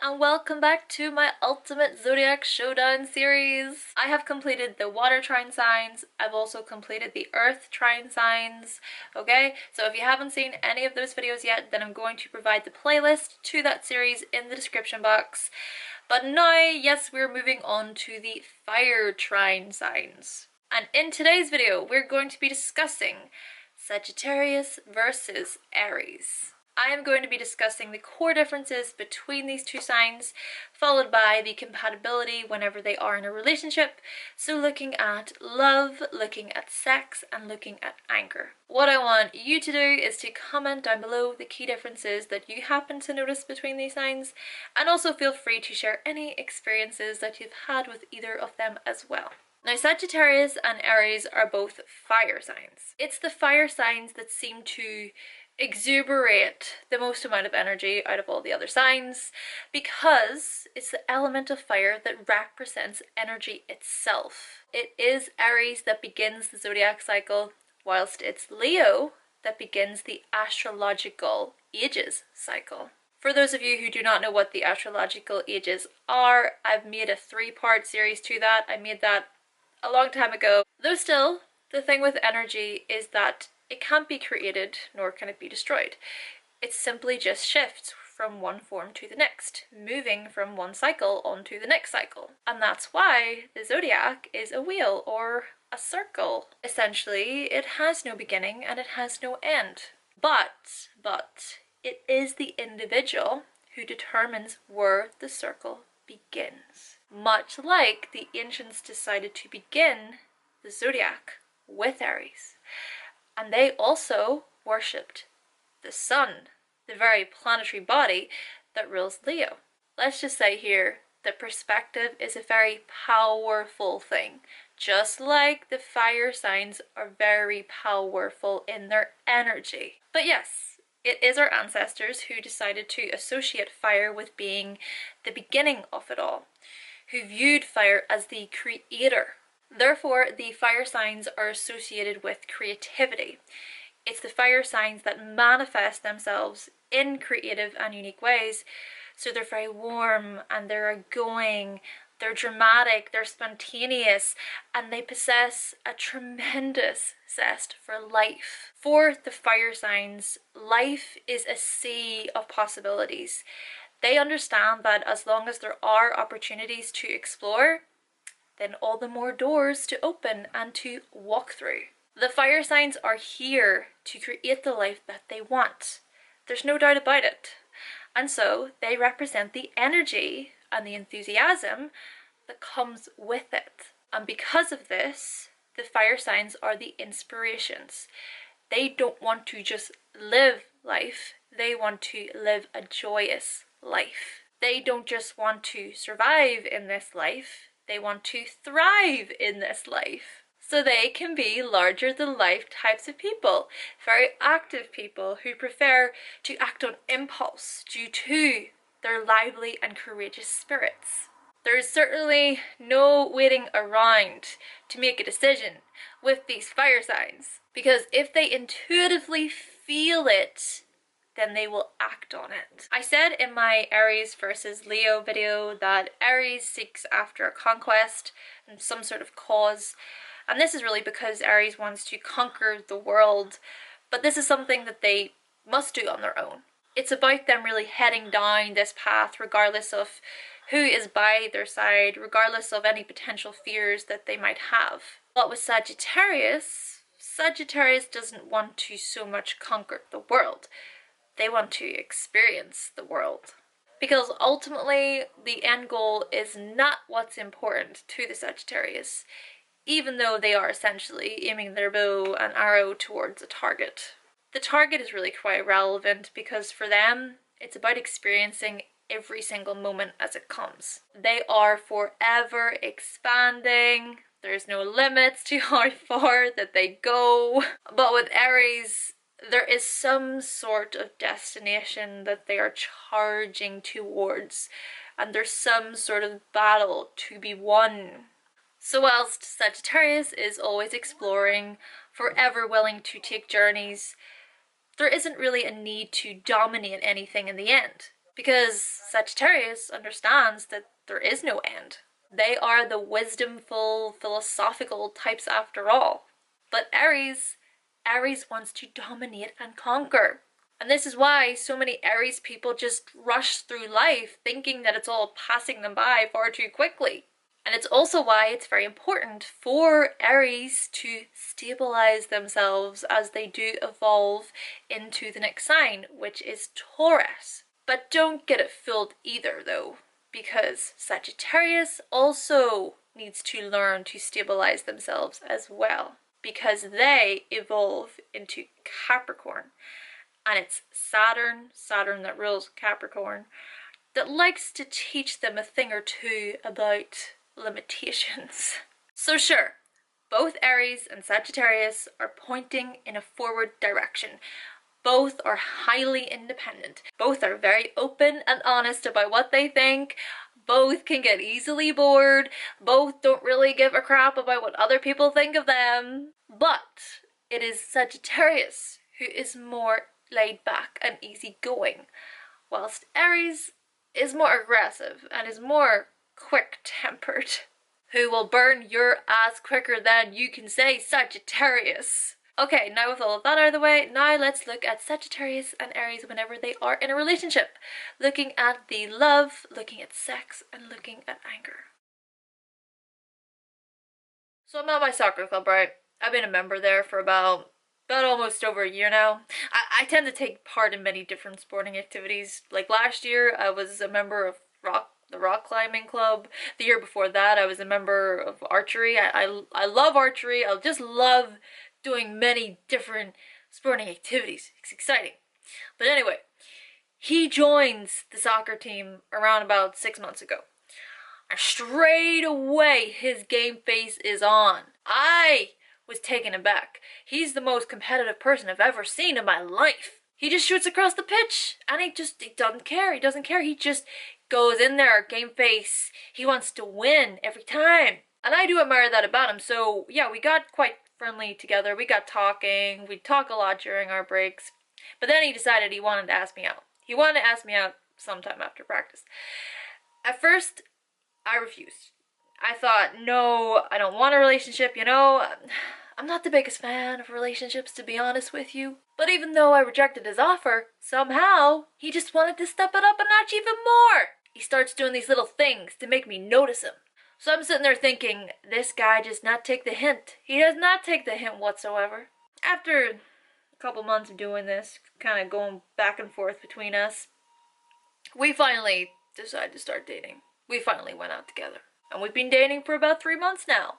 and welcome back to my Ultimate Zodiac Showdown series. I have completed the water trine signs. I've also completed the earth trine signs. Okay, so if you haven't seen any of those videos yet, then I'm going to provide the playlist to that series in the description box. But now, yes, we're moving on to the fire trine signs. And in today's video, we're going to be discussing Sagittarius versus Aries. I am going to be discussing the core differences between these two signs, followed by the compatibility whenever they are in a relationship. So looking at love, looking at sex, and looking at anger. What I want you to do is to comment down below the key differences that you happen to notice between these signs, and also feel free to share any experiences that you've had with either of them as well. Now, Sagittarius and Aries are both fire signs. It's the fire signs that seem to exuberate the most amount of energy out of all the other signs, because it's the element of fire that represents energy itself. It is Aries that begins the zodiac cycle, whilst it's Leo that begins the astrological ages cycle. For those of you who do not know what the astrological ages are, I've made a 3-part series to that. I made that a long time ago. Though still, the thing with energy is that it can't be created, nor can it be destroyed. It simply just shifts from one form to the next, moving from one cycle onto the next cycle. And that's why the zodiac is a wheel or a circle. Essentially, it has no beginning and it has no end. But it is the individual who determines where the circle begins. Much like the ancients decided to begin the zodiac with Aries. And they also worshipped the sun, the very planetary body that rules Leo. Let's just say here that perspective is a very powerful thing, just like the fire signs are very powerful in their energy. But yes, it is our ancestors who decided to associate fire with being the beginning of it all, who viewed fire as the creator. Therefore, the fire signs are associated with creativity. It's the fire signs that manifest themselves in creative and unique ways. So they're very warm and they're outgoing, they're dramatic, they're spontaneous, and they possess a tremendous zest for life. For the fire signs, life is a sea of possibilities. They understand that as long as there are opportunities to explore, then all the more doors to open and to walk through. The fire signs are here to create the life that they want. There's no doubt about it. And so they represent the energy and the enthusiasm that comes with it. And because of this, the fire signs are the inspirations. They don't want to just live life, they want to live a joyous life. They don't just want to survive in this life, they want to thrive in this life. So they can be larger than life types of people, very active people who prefer to act on impulse due to their lively and courageous spirits. There is certainly no waiting around to make a decision with these fire signs, because if they intuitively feel it, then they will act on it. I said in my Aries versus Leo video that Aries seeks after a conquest and some sort of cause, and this is really because Aries wants to conquer the world, but this is something that they must do on their own. It's about them really heading down this path regardless of who is by their side, regardless of any potential fears that they might have. But with Sagittarius doesn't want to so much conquer the world. They want to experience the world. Because ultimately, the end goal is not what's important to the Sagittarius, even though they are essentially aiming their bow and arrow towards a target. The target is really quite relevant because for them, it's about experiencing every single moment as it comes. They are forever expanding. There's no limits to how far that they go. But with Aries, there is some sort of destination that they are charging towards, and there's some sort of battle to be won. So whilst Sagittarius is always exploring, forever willing to take journeys, there isn't really a need to dominate anything in the end. Because Sagittarius understands that there is no end. They are the wisdomful, philosophical types after all. But Aries wants to dominate and conquer. And this is why so many Aries people just rush through life thinking that it's all passing them by far too quickly. And it's also why it's very important for Aries to stabilize themselves as they do evolve into the next sign, which is Taurus. But don't get it fooled either, though, because Sagittarius also needs to learn to stabilize themselves as well, because they evolve into Capricorn. And it's Saturn that rules Capricorn, that likes to teach them a thing or two about limitations. So sure, both Aries and Sagittarius are pointing in a forward direction. Both are highly independent. Both are very open and honest about what they think. Both can get easily bored. Both don't really give a crap about what other people think of them. But it is Sagittarius who is more laid back and easygoing, whilst Aries is more aggressive and is more quick-tempered, who will burn your ass quicker than you can say Sagittarius. Okay, now with all of that out of the way, now let's look at Sagittarius and Aries whenever they are in a relationship. Looking at the love, looking at sex, and looking at anger. So I'm at my soccer club, right? I've been a member there for about almost over a year now. I tend to take part in many different sporting activities. Like last year, I was a member of the rock climbing club. The year before that, I was a member of archery. I love archery. I just love doing many different sporting activities. It's exciting. But anyway, he joins the soccer team around about 6 months ago. And straight away, his game face is on. I was taken aback. He's the most competitive person I've ever seen in my life. He just shoots across the pitch, and he doesn't care. He doesn't care. He just goes in there, game face. He wants to win every time. And I do admire that about him. So yeah, we got quite friendly together. We got talking. We talk a lot during our breaks. But then he decided he wanted to ask me out. He wanted to ask me out sometime after practice. At first, I refused. I thought, no, I don't want a relationship, you know. I'm not the biggest fan of relationships, to be honest with you. But even though I rejected his offer, somehow, he just wanted to step it up a notch even more. He starts doing these little things to make me notice him. So I'm sitting there thinking, this guy does not take the hint. He does not take the hint whatsoever. After a couple months of doing this, kind of going back and forth between us, we finally decided to start dating. We finally went out together. And we've been dating for about 3 months now.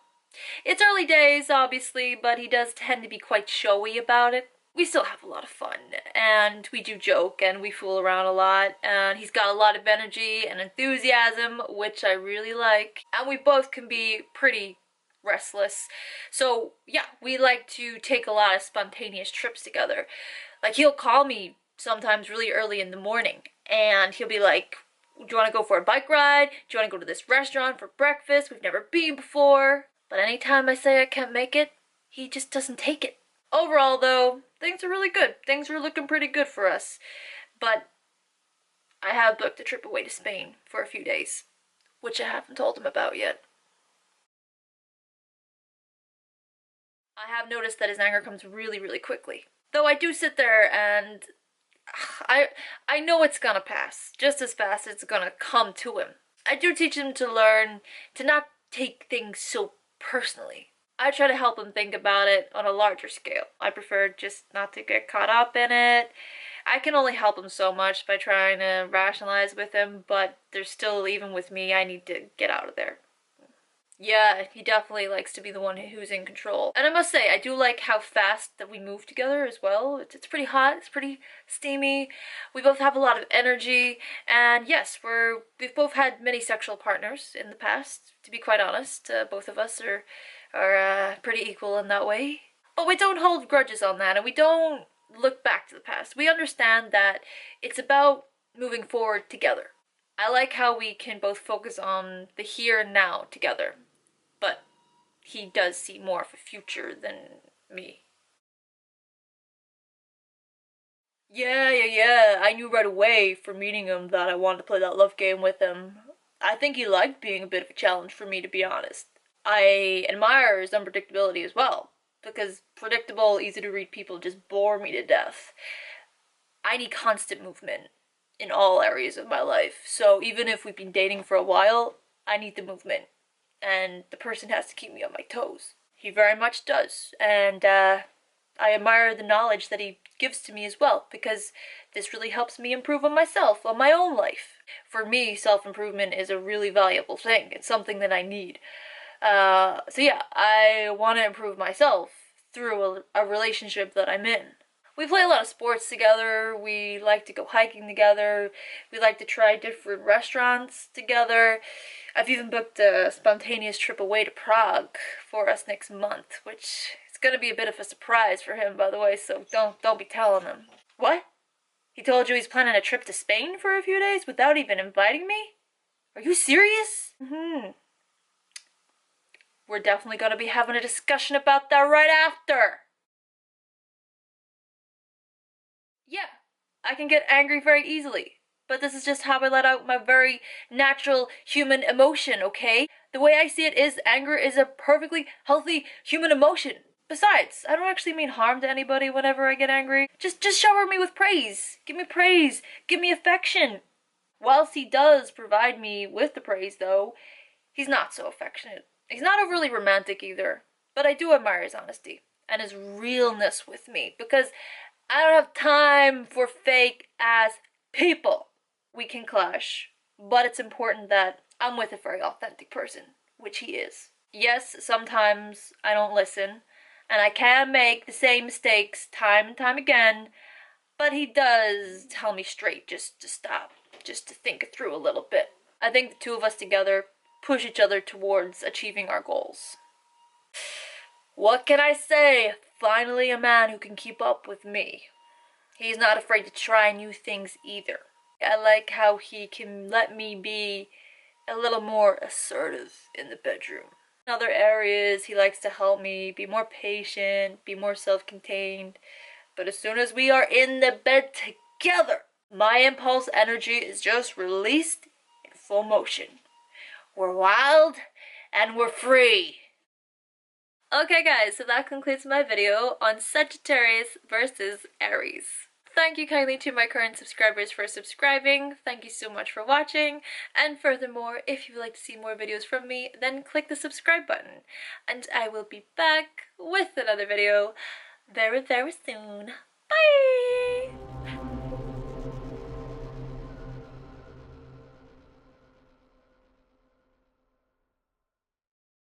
It's early days, obviously, but he does tend to be quite showy about it. We still have a lot of fun, and we do joke, and we fool around a lot, and he's got a lot of energy and enthusiasm, which I really like. And we both can be pretty restless. So, yeah, we like to take a lot of spontaneous trips together. Like, he'll call me sometimes really early in the morning, and he'll be like, do you want to go for a bike ride? Do you want to go to this restaurant for breakfast? We've never been before. But anytime I say I can't make it, he just doesn't take it. Overall, though, things are really good. Things are looking pretty good for us. But I have booked a trip away to Spain for a few days, which I haven't told him about yet. I have noticed that his anger comes really, really quickly. Though I do sit there and I know it's gonna pass just as fast as it's gonna come to him. I do teach him to learn to not take things so personally. I try to help him think about it on a larger scale. I prefer just not to get caught up in it. I can only help him so much by trying to rationalize with him, but there's still, even with me, I need to get out of there. Yeah, he definitely likes to be the one who's in control. And I must say, I do like how fast that we move together as well. It's pretty hot, it's pretty steamy. We both have a lot of energy. And yes, we've both had many sexual partners in the past, to be quite honest. Both of us are pretty equal in that way. But we don't hold grudges on that, and we don't look back to the past. We understand that it's about moving forward together. I like how we can both focus on the here and now together, but he does see more of a future than me. Yeah. I knew right away from meeting him that I wanted to play that love game with him. I think he liked being a bit of a challenge for me, to be honest. I admire his unpredictability as well, because predictable, easy to read people just bore me to death. I need constant movement in all areas of my life. So even if we've been dating for a while, I need the movement. And the person has to keep me on my toes. He very much does. And I admire the knowledge that he gives to me as well, because this really helps me improve on myself, on my own life. For me, self-improvement is a really valuable thing. It's something that I need. So yeah, I want to improve myself through a relationship that I'm in. We play a lot of sports together, we like to go hiking together, we like to try different restaurants together. I've even booked a spontaneous trip away to Prague for us next month, which is gonna be a bit of a surprise for him, by the way, so don't be telling him. What? He told you he's planning a trip to Spain for a few days without even inviting me? Are you serious? We're definitely gonna be having a discussion about that right after. Yeah, I can get angry very easily, but this is just how I let out my very natural human emotion, okay? The way I see it is anger is a perfectly healthy human emotion. Besides, I don't actually mean harm to anybody whenever I get angry. Just shower me with praise. Give me praise. Give me affection. Whilst he does provide me with the praise, though, he's not so affectionate. He's not overly romantic either, but I do admire his honesty and his realness with me, because I don't have time for fake ass people. We can clash, but it's important that I'm with a very authentic person, which he is. Yes, sometimes I don't listen, and I can make the same mistakes time and time again, but he does tell me straight just to stop, just to think it through a little bit. I think the two of us together push each other towards achieving our goals. What can I say? Finally a man who can keep up with me. He's not afraid to try new things either. I like how he can let me be a little more assertive in the bedroom. In other areas, he likes to help me be more patient, be more self-contained. But as soon as we are in the bed together, my impulse energy is just released in full motion. We're wild and we're free. Okay guys, so that concludes my video on Sagittarius versus Aries. Thank you kindly to my current subscribers for subscribing. Thank you so much for watching. And furthermore, if you would like to see more videos from me, then click the subscribe button. And I will be back with another video very, very soon. Bye!